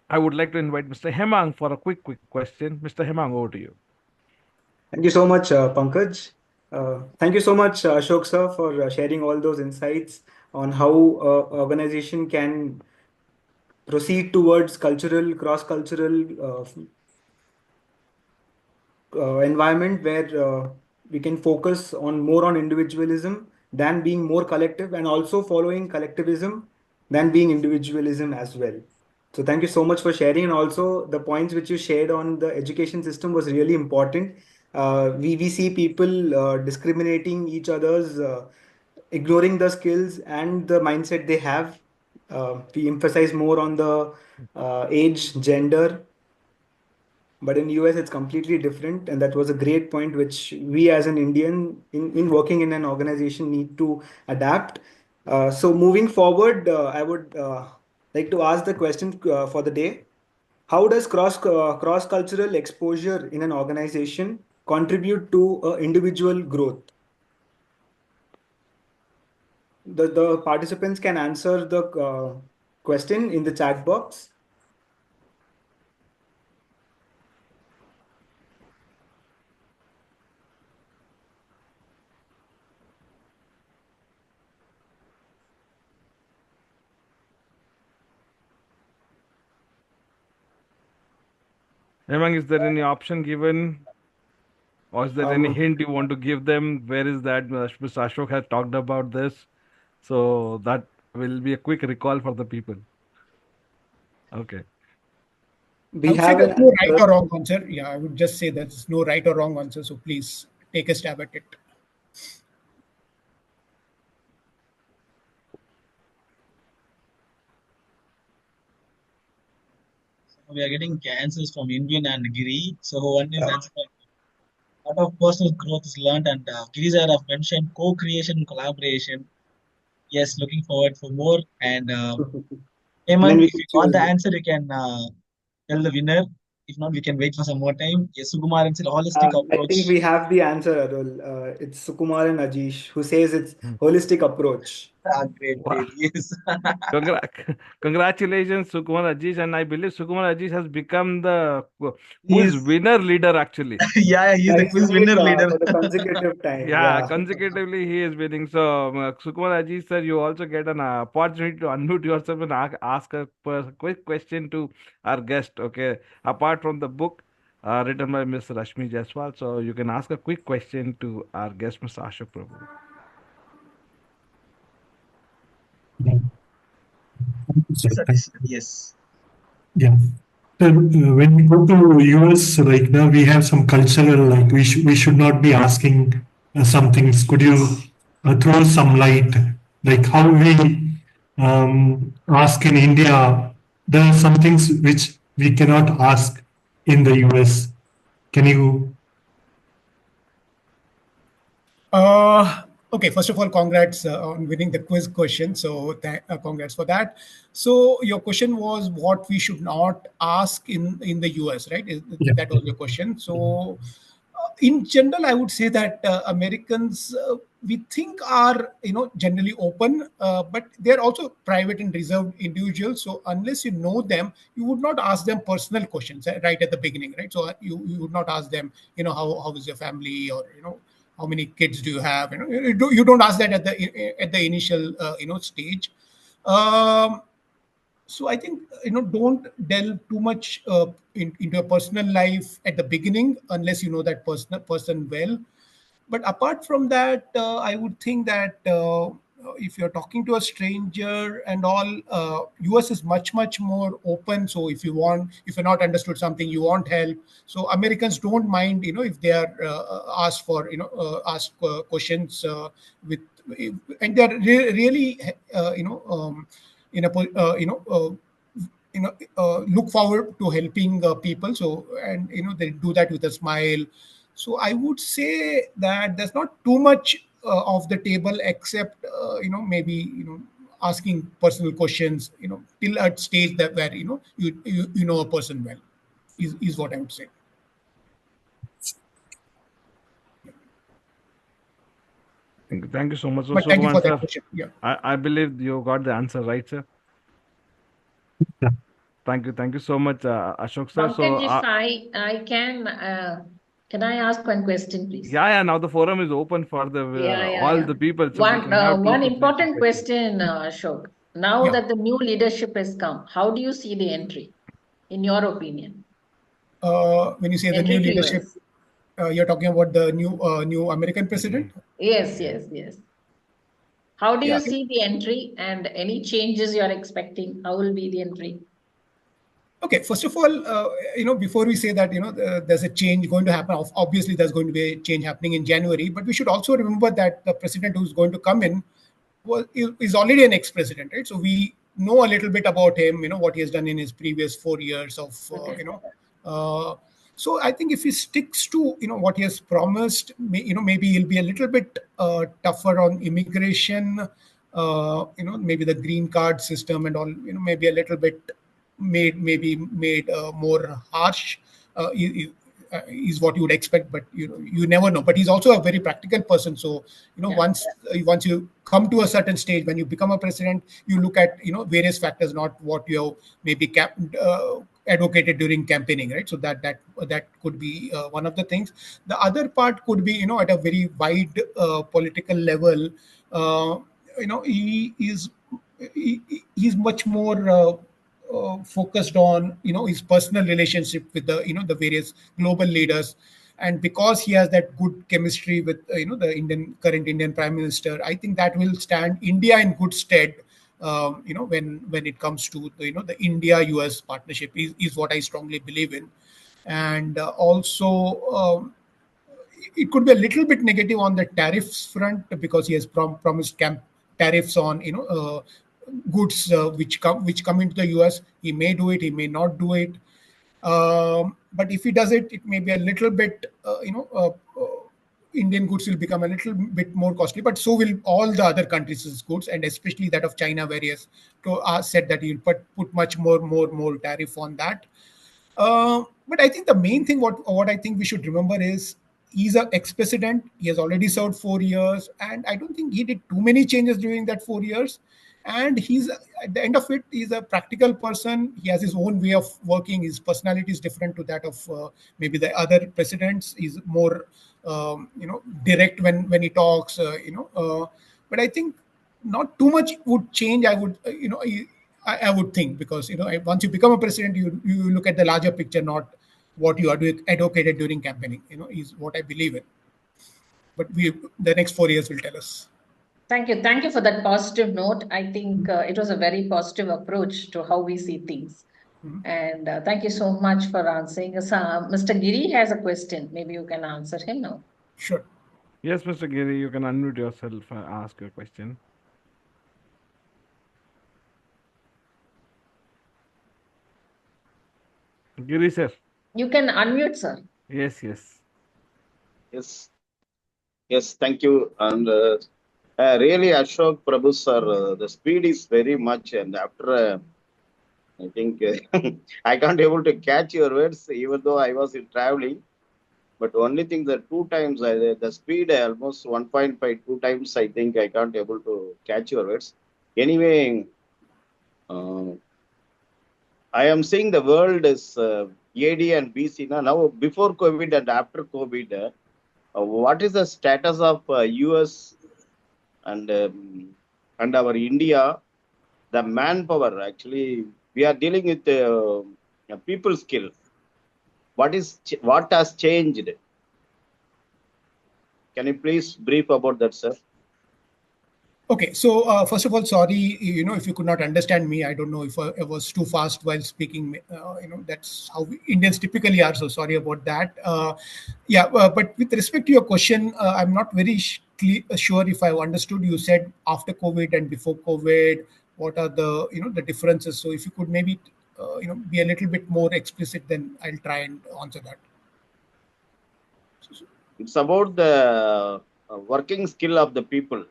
I would like to invite Mr. Hemang for a quick question. Mr. Hemang, over to you.
Thank you so much, Pankaj. Thank you so much, Ashok sir, for sharing all those insights on how organization can proceed towards cultural, cross-cultural environment where we can focus on more on individualism than being more collective, and also following collectivism than being individualism as well. So thank you so much for sharing, and also the points which you shared on the education system was really important. We see people discriminating each other's, ignoring the skills and the mindset they have. We emphasize more on the age, gender, but in US it's completely different, and that was a great point which we as an Indian in working in an organization need to adapt. So moving forward, I would like to ask the question for the day: how does cross cultural exposure in an organization contribute to individual growth? The participants can answer the question in the chat box.
Hemang, is there any option given? Or is there any hint you want to give them? Where is that? Mr. Ashok has talked about this. So that will be a quick recall for the people. Okay.
We
I would say
have
there's
an
no right
answer.
or wrong answer. Yeah, I would just say there's no right or wrong answer. So please take a stab at it.
We are getting answers from Indian and Giri. So one is answer a lot of personal growth is learned, and Giri sir have mentioned co-creation, collaboration. Yes, looking forward for more. And
And then
Hemant,
we
if
can
you got
choose.
the answer, you can tell the winner. If not, we can wait for some more time. Yes, Sukumaran said holistic
I think
approach.
we have the answer, Arul. It's Sukumar and Ajish who says it's holistic approach.
Great,
Wow.
great. Yes.
Congratulations, Sukumar Ajish. And I believe Sukumar Ajish has become the quiz
He's
winner leader, actually.
yeah, he's the
He's
quiz
winning
winner leader.
for the consecutive time.
Yeah,
Yeah.
consecutively he is winning. So, Sukumar Ajish, sir, you also get an opportunity to unmute yourself and ask a quick question to our guest. Okay, apart from the book written by Miss Rashmi Jaiswal, so you can ask a quick question to our guest, Mr. Ashok Prabhu.
Yes, sir, yes.
Yeah. So, when we go to US right now, we have some cultural, like we should not be asking some things. Could you throw some light, like how we ask in India? There are some things which we cannot ask in the US. Can you?
Okay, first of all, congrats on winning the quiz question. So, congrats for that. So, your question was what we should not ask in the US, right?
Yeah.
That was your question. So, in general, I would say that Americans we think are generally open, but they are also private and reserved individuals. So, unless you know them, you would not ask them personal questions right at the beginning, right? So, you would not ask them, how is your family, or how many kids do you have? You don't ask that at the initial stage. Um, so I think don't delve too much into your personal life at the beginning unless you know that person well. But apart from that, I would think that if you're talking to a stranger and all, US is much more open. So if you're not understood something, you want help. So Americans don't mind, if they are asked for, ask questions with, and they're really, in a, look forward to helping people. So, and they do that with a smile. So I would say that there's not too much off the table, except maybe asking personal questions, till a stage that where you know a person well, is what I would say.
Thank you so much,
But thank you for
Sukuman,
that
sir.
question. Yeah.
I believe you got the answer right, sir.
Yeah.
Thank you so much, Ashok sir. So,
Pankaj, if I can I ask one question, please?
yeah. Now the forum is open for the all the people, so we can have two
One
to three
important
questions.
question, Ashok. Now
Yeah.
that the new leadership has come, how do you see the entry, in your opinion?
When you say the new
Entry to
leadership,
US.
you're talking about the new American president.
Yes. How do
Yeah.
you see the entry and any changes you are expecting? How will be the entry?
Okay, first of all, before we say that, there's a change going to happen, obviously there's going to be a change happening in January, but we should also remember that the president who's going to come in is already an ex-president, right? So we know a little bit about him, what he has done in his previous 4 years of, so I think if he sticks to, what he has promised, maybe he'll be a little bit tougher on immigration, maybe the green card system and all, maybe a little bit made more harsh, is what you would expect, but you never know. But he's also a very practical person. So once you come to a certain stage, when you become a president, you look at various factors, not what you have maybe advocated during campaigning, right? So that could be one of the things. The other part could be at a very wide political level. He's much more focused on his personal relationship with the various global leaders, and because he has that good chemistry with the current Indian Prime Minister, I think that will stand India in good stead. When it comes to the India US partnership is what I strongly believe in. And also, it could be a little bit negative on the tariffs front, because he has promised tariffs on goods which come into the US. He may do it, he may not do it. But if he does it, it may be a little bit, Indian goods will become a little bit more costly, but so will all the other countries' goods, and especially that of China, where he has said that he'll put much more tariff on that. But I think the main thing, what I think we should remember is he's an ex-president. He has already served 4 years, and I don't think he did too many changes during that 4 years. And he's at the end of it, he's a practical person. He has his own way of working. His personality is different to that of maybe the other presidents. He's more direct when he talks. But I think not too much would change. I would I would think, because once you become a president, you look at the larger picture, not what you are doing advocated during campaigning. Is what I believe in. But the next 4 years will tell us.
Thank you for that positive note. I think it was a very positive approach to how we see things. And thank you so much for answering. Mr. Giri has a question. Maybe you can answer him now.
Sure.
Yes, Mr. Giri, you can unmute yourself and ask your question. Giri, sir.
You can unmute, sir.
Yes.
Yes, thank you. And really, Ashok Prabhu, sir, the speed is very much. And after, I think, I can't able to catch your words, even though I was traveling. But only thing, the 2 times, the speed almost 1.5, 2 times, I think I can't able to catch your words. Anyway, I am seeing the world is AD and BC. Now, before COVID and after COVID, what is the status of US and our India? The manpower, actually, we are dealing with people skill. What has changed? Can you please brief about that, sir?
Okay, so first of all, sorry, if you could not understand me. I don't know if I was too fast while speaking. That's how Indians typically are. So sorry about that. But with respect to your question, I'm not very sure if I understood. You said after COVID and before COVID, what are the the differences? So if you could maybe be a little bit more explicit, then I'll try and answer that.
It's about the working skill of the people.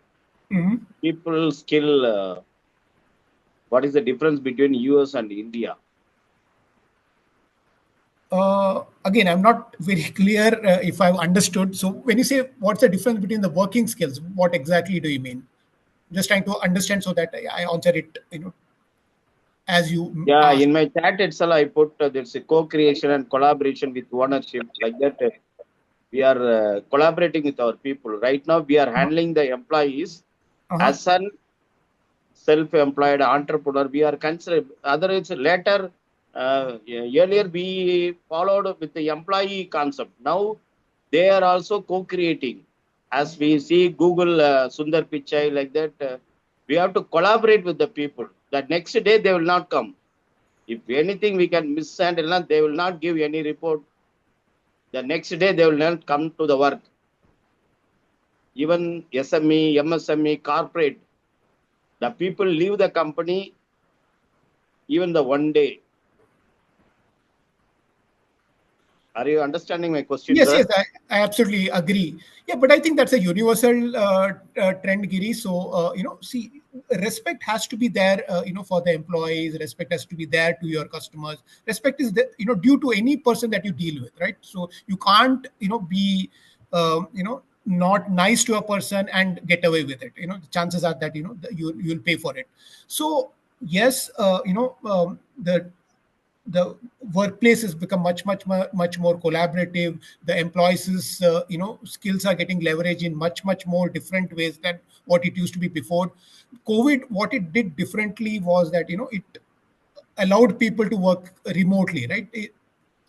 Mm-hmm.
People skill. What is the difference between US and India?
Again, I'm not very clear if I've understood. So when you say what's the difference between the working skills, what exactly do you mean? Just trying to understand so that I answer it, as you
Yeah,
asked.
in my chat itself, I put there's a co-creation and collaboration with ownership. Like that, we are collaborating with our people. Right now, we are handling the employees as an self-employed entrepreneur. We are considered. Otherwise, later, earlier we followed with the employee concept. Now, they are also co-creating. As we see Google Sundar Pichai like that, we have to collaborate with the people. The next day they will not come. If anything we can mishandle, they will not give any report. The next day they will not come to the work. Even SME, MSME, corporate, the people leave the company even the one day. Are you understanding my question,
Yes,
sir?
yes, I absolutely agree. Yeah, but I think that's a universal trend, Giri. So, see, respect has to be there, for the employees. Respect has to be there to your customers. Respect is, due to any person that you deal with, right? So you can't, be, not nice to a person and get away with it. The chances are that, you'll pay for it. So, yes, the workplace has become much more collaborative. The employees skills are getting leveraged in much more different ways than what it used to be before COVID. What it did differently was that it allowed people to work remotely, right?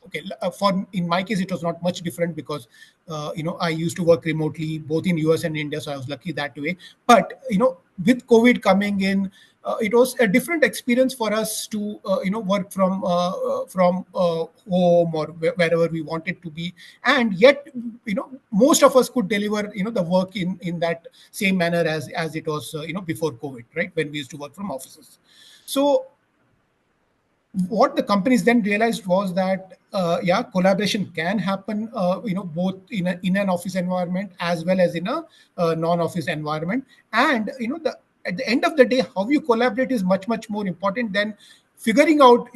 Okay, for in my case it was not much different because I used to work remotely both in US and India, so I was lucky that way. But with COVID coming in, it was a different experience for us to work from home or wherever we wanted to be, and yet most of us could deliver the work in that same manner as it was before COVID, right, when we used to work from offices. So what the companies then realized was that collaboration can happen both in an office environment as well as in a non-office environment. And at the end of the day, how you collaborate is much more important than figuring out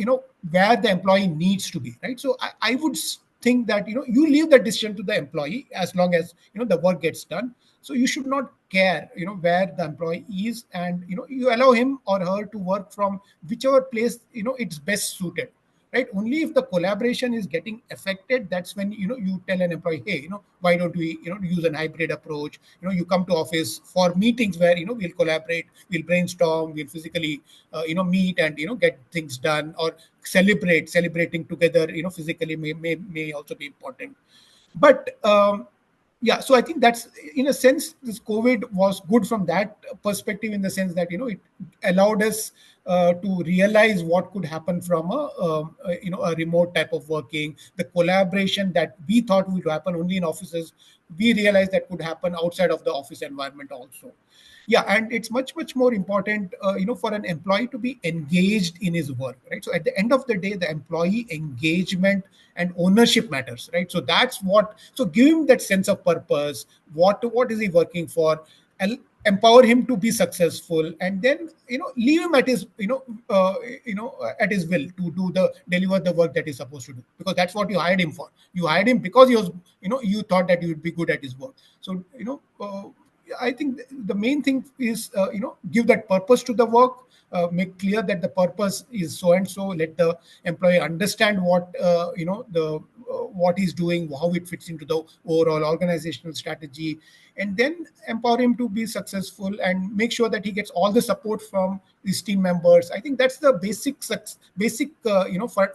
where the employee needs to be, right? So I would think that you leave the decision to the employee as long as the work gets done. So you should not care where the employee is, and you allow him or her to work from whichever place it's best suited, right? Only if the collaboration is getting affected, that's when you tell an employee, hey, why don't we use an hybrid approach. You come to office for meetings where we'll collaborate, we'll brainstorm, we'll physically meet and get things done, or celebrating together physically may also be important. But yeah, so I think that's, in a sense, this COVID was good from that perspective, in the sense that it allowed us to realize what could happen from a remote type of working. The collaboration that we thought would happen only in offices, we realized that could happen outside of the office environment also. Yeah, and it's much more important for an employee to be engaged in his work, right? So at the end of the day, the employee engagement and ownership matters, right? So that's what, so give him that sense of purpose. What is he working for? And empower him to be successful, and then leave him at his at his will to deliver the work that he's supposed to do, because that's what you hired him for. You hired him because he was you thought that he would be good at his work. So I think the main thing is give that purpose to the work. Make clear that the purpose is so and so. Let the employee understand what the what he's doing, how it fits into the overall organizational strategy, and then empower him to be successful and make sure that he gets all the support from his team members. I think that's the basic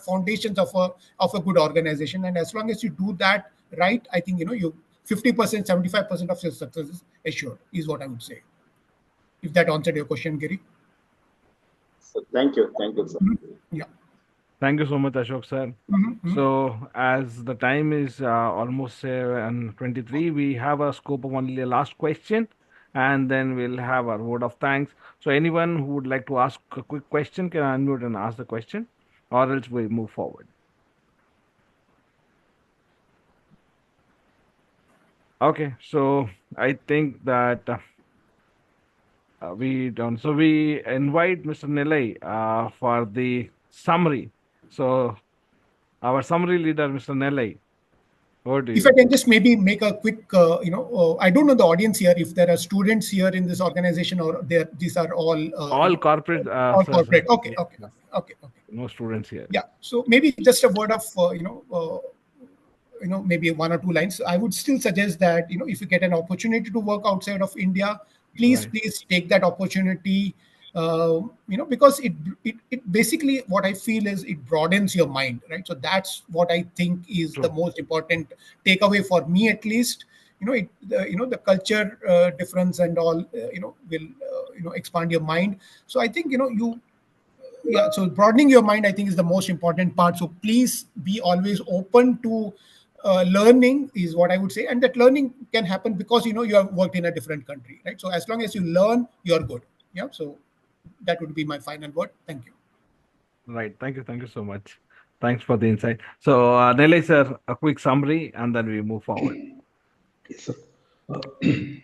foundations of a good organization. And as long as you do that right, I think you 50%, 75% of your success is assured, is what I would say. If that answered your question, Giri.
So thank you, sir.
Yeah.
Thank you so much, Ashok sir. So, as the time is almost 7:23, we have a scope of only a last question, and then we'll have our word of thanks. So, anyone who would like to ask a quick question can unmute and ask the question, or else we move forward. Okay, so I think that we don't. So, we invite Mr. Nilay for the summary. So, our summary leader, Mr. Nilay. Over to
If
you.
I can just maybe make a quick, I don't know the audience here, if there are students here in this organization or these are all
Corporate.
all
Sir,
corporate.
sir.
Okay.
No students here.
Yeah. So maybe just a word of, maybe 1 or 2 lines. I would still suggest that, if you get an opportunity to work outside of India, please take that opportunity. Because it basically, what I feel is it broadens your mind, right? So that's what I think is the most important takeaway for me, at least. The culture difference and all, will expand your mind. So I think so broadening your mind, I think, is the most important part. So please be always open to learning, is what I would say. And that learning can happen because you have worked in a different country, right? So as long as you learn, you're good. Yeah. So that would be my final word. Thank you.
Right. Thank you so much. Thanks for the insight. So, Nilay sir, a quick summary, and then we move forward.
Yes, sir. Good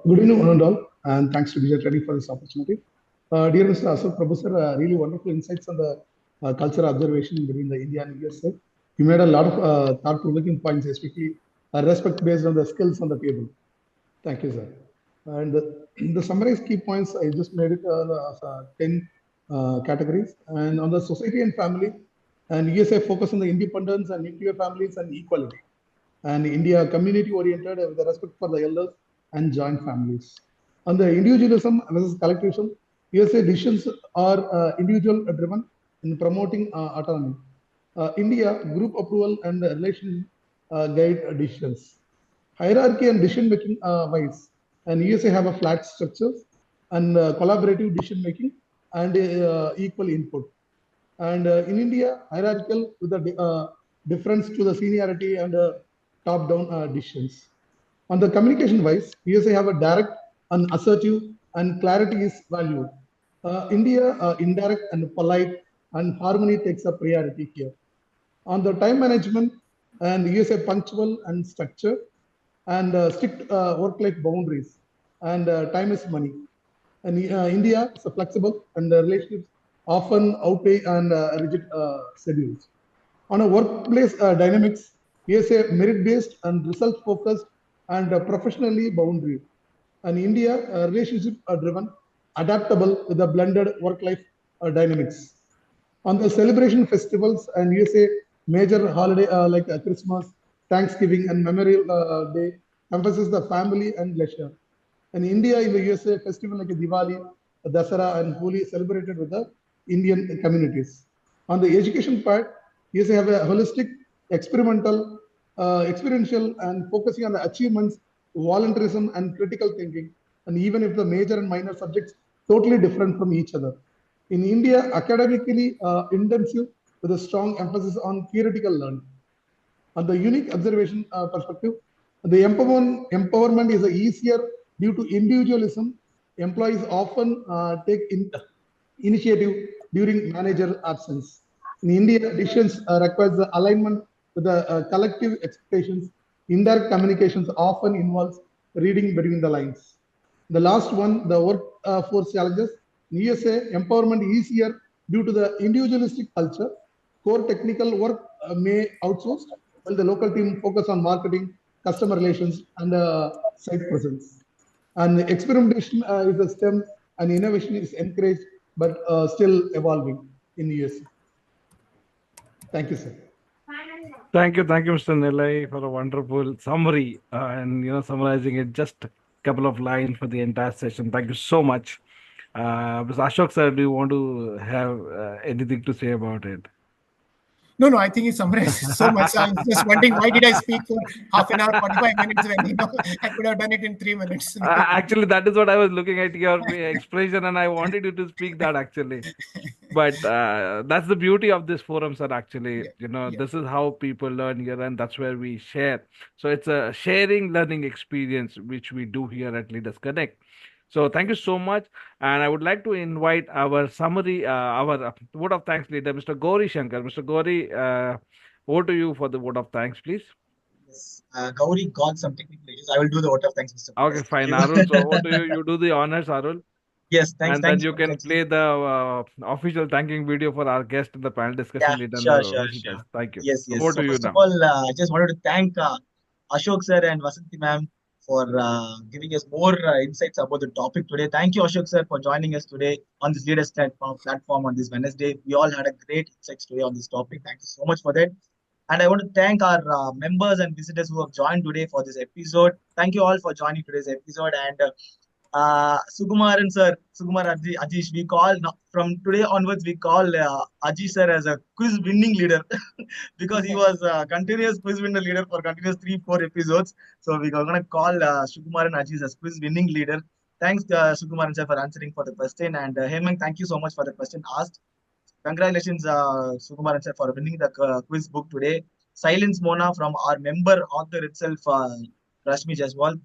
evening, one and all, and thanks to Bija Training for this opportunity. Dear Mr. Ashok Prabhu, sir, really wonderful insights on the cultural observation between the India and USA. You made a lot of thought-provoking points, especially respect based on the skills on the table. Thank you, sir. And the summarized key points, I just made it 10 categories. And on the society and family, and USA focus on the independence and nuclear families and equality. And India community-oriented with the respect for the elders and joint families. On the individualism versus collectivism, USA decisions are individual-driven in promoting autonomy. India, group approval and relation guide decisions. Hierarchy and decision-making wise, and USA have a flat structures and collaborative decision-making and equal input. And in India, hierarchical with the difference to the seniority and top-down decisions. On the communication wise, USA have a direct and assertive and clarity is valued. India, indirect and polite and harmony takes a priority here. On the time management, and USA punctual and structured and strict work-life boundaries, and time is money. And India is flexible and the relationships often outweigh and rigid schedules. On a workplace dynamics, USA merit-based and result-focused and professionally boundary. And India, relationship-driven, adaptable with a blended work-life dynamics. On the celebration festivals, and USA major holiday like Christmas, Thanksgiving, and Memorial Day emphasizes the family and leisure. And India, in the USA, festival like Diwali, Dasara, and Holi celebrated with the Indian communities. On the education part, USA have a holistic, experimental, experiential, and focusing on the achievements, voluntarism, and critical thinking. And even if the major and minor subjects totally different from each other. In India, academically intensive with a strong emphasis on theoretical learning. On the unique observation perspective, the empowerment is easier due to individualism. Employees often take initiative during manager absence. In India, decisions requires the alignment with the collective expectations. Indirect communications often involves reading between the lines. The last one, the workforce challenges. In USA, empowerment is easier due to the individualistic culture. Core technical work may outsourced, while the local team focus on marketing, customer relations, and site presence. And experimentation is a STEM, and innovation is encouraged, but still evolving in the USA. Thank you, sir.
Thank you, Mr. Nilay, for a wonderful summary and summarizing it just a couple of lines for the entire session. Thank you so much. Mr. Ashok sir, do you want to have anything to say about it?
No, I think you summarized so much. I was just wondering why did I speak for half an hour, 45 minutes when I could have done it in 3 minutes.
Actually, that is what I was looking at your expression, and I wanted you to speak that actually. But that's the beauty of this forum, sir. Actually,
Yeah.
this is how people learn here, and that's where we share. So it's a sharing learning experience which we do here at Leaders Connect. So thank you so much, and I would like to invite our summary, our vote of thanks leader, Mr. Gauri Shankar. Mr. Gauri, over to you for the vote of thanks, please.
Yes, Gauri got some technical issues. I will do the vote of thanks, Mr.
Okay,
Pankaj.
fine,
Thank you.
Arul. So over to you. You do the honors, Arul.
Yes, thanks,
And then
thanks,
you can
Pankaj.
play the official thanking video for our guest in the panel discussion
Yeah,
leader and
sure,
the
sure,
visitors.
sure.
Thank you.
Yes, yes.
Over
So
to you
first of
now.
all, I just wanted to thank Ashok sir and Vasanthi ma'am for giving us more insights about the topic today. Thank you, Ashok sir, for joining us today on this Leaders platform on this Wednesday. We all had a great insights today on this topic. Thank you so much for that. And I want to thank our members and visitors who have joined today for this episode. Thank you all for joining today's episode. And Sukumaran sir, Ajish, we call from today onwards, we call Ajish sir as a quiz winning leader because he was continuous quiz winner leader for continuous 3-4 episodes. So we are going to call Sukumaran Ajish as quiz winning leader. Thanks, Sukumaran sir, for answering for the question. And Hemang, thank you so much for the question asked. Congratulations, Sukumaran sir, for winning the quiz book today. Silence Mona from our member author itself, Rashmi Jaswal.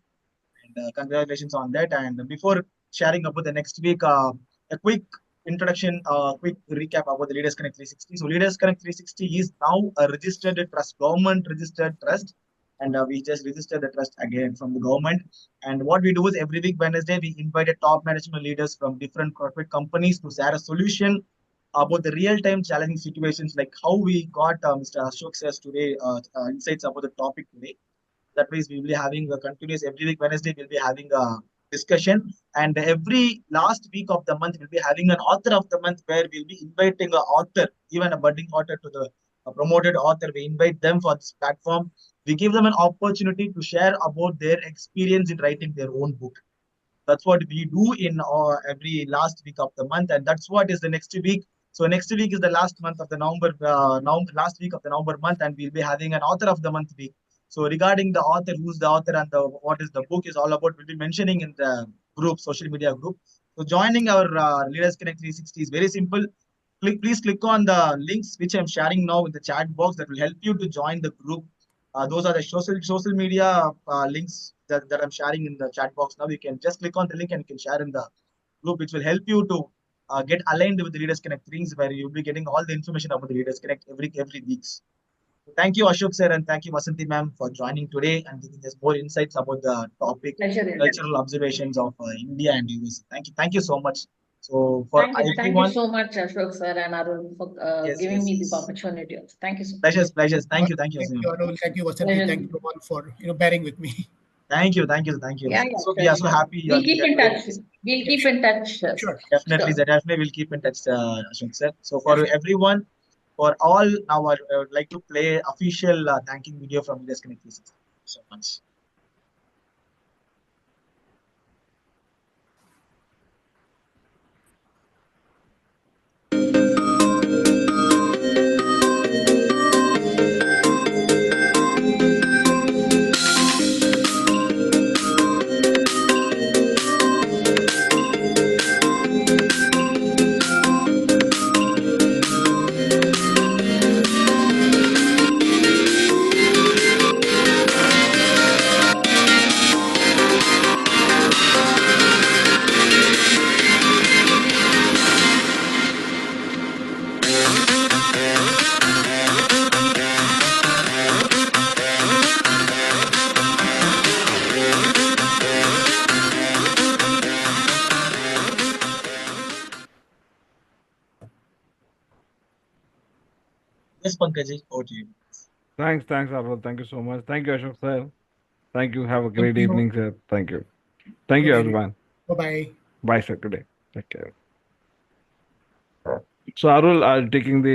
And congratulations on that. And before sharing about the next week, a quick introduction, quick recap about the Leaders Connect 360. So Leaders Connect 360 is now a registered trust, government registered trust. And we just registered the trust again from the government. And what we do is every week, Wednesday, we invited top management leaders from different corporate companies to share a solution about the real-time challenging situations, like how we got Mr. Ashok says today, insights about the topic today. That means we will be having a continuous every week Wednesday we'll be having a discussion, and every last week of the month we'll be having an author of the month where we'll be inviting an author, even a budding author, to the promoted author. We invite them for this platform. We give them an opportunity to share about their experience in writing their own book. That's what we do in every last week of the month, and that's what is the next week. So next week is the last month of the November, last week of the November month, and we'll be having an author of the month week. So regarding the author, who's the author and what is the book is all about, we'll be mentioning in the group, social media group. So joining our Leaders Connect 360 is very simple. Please click on the links which I'm sharing now in the chat box. That will help you to join the group. Those are the social media links that I'm sharing in the chat box now. You can just click on the link and you can share in the group, which will help you to get aligned with the Leaders Connect things, where you'll be getting all the information about the Leaders Connect every weeks. Thank you, Ashok sir, and thank you, Vasanthi ma'am, for joining today and giving us more insights about the topic, cultural observations of India and US. Thank you so much. So for
Thank you so much, Ashok sir and Arun, for giving me this opportunity. Thank you so much.
Pleasures. Thank you,
Thank you, Arul. Thank you, Vasanthi. Thank you, everyone, for bearing with me.
Thank you.
Yeah,
So we are so happy.
We'll keep in touch. We'll keep in touch.
Sure.
Definitely, we'll keep in touch, Ashok sir. So for everyone, for all, now I would like to play official thanking video from Leaders Connect 360. Thank you so much. Yes, Pankaj, over to you.
Thanks, Arul. Thank you so much. Thank you, Ashok sir. Thank you. Have a great evening, sir. Thank you. Thank you, everyone.
Bye-bye.
Bye, sir. Today. Take care. So, Arul, taking the